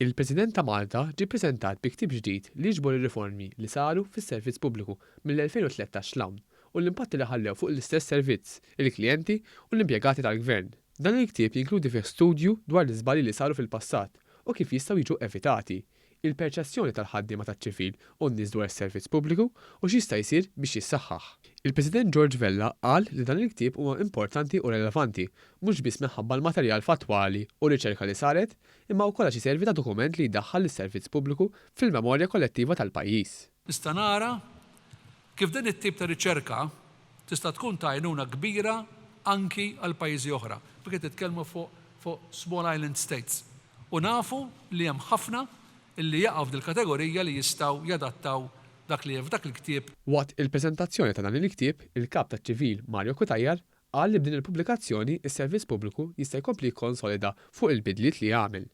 Il-President ta' Malta ġie ppreżentat bi ktieb ġdid li jiġbor ir-riformi li saru fis-servizz pubbliku mill-2013 l-hawn u l-impatti li ħallew fuq l-istess servizz, il-klijenti u l-impjegati tal-Gvern. Dan il-ktieb jinkludi fih studju dwar l-iżbalji li saru fil-passat u kif jistgħu jiġu evitati, il-perċezzjoni tal-ħaddiema taċ-ċivil u n-nies dwar is-servizz pubbliku u x'jista' jsir biex jissaħħaħ. Il-President George Vella qal li dan il-ktieb huwa importanti u relevanti, mhux biss minħabba l-materjal fatwali u riċerka li saret, imma wkoll għax iservi ta' dokument li jdaħħal is-servizz pubbliku fil-memorja kollettiva tal-pajjiż. Nista' nara kif din it-tip ta' riċerka tista' tkun ta' għajnuna kbira anki għal pajjiżi oħra. Biex titkellmu fuq small island states. U nafu li hemm ħafna illi jaqgħu f'dil-kategorija li jistgħu jadattaw dak li f'dak il-ktieb. Waqt il-preżentazzjoni ta' dan il-ktieb, il-kap taċ-ċivil Mario Kutajjar qal li b'din il-pubblikazzjoni is-servizz pubbliku jista' jkompli jikkonsolida fuq il-bidliet li jagħmel.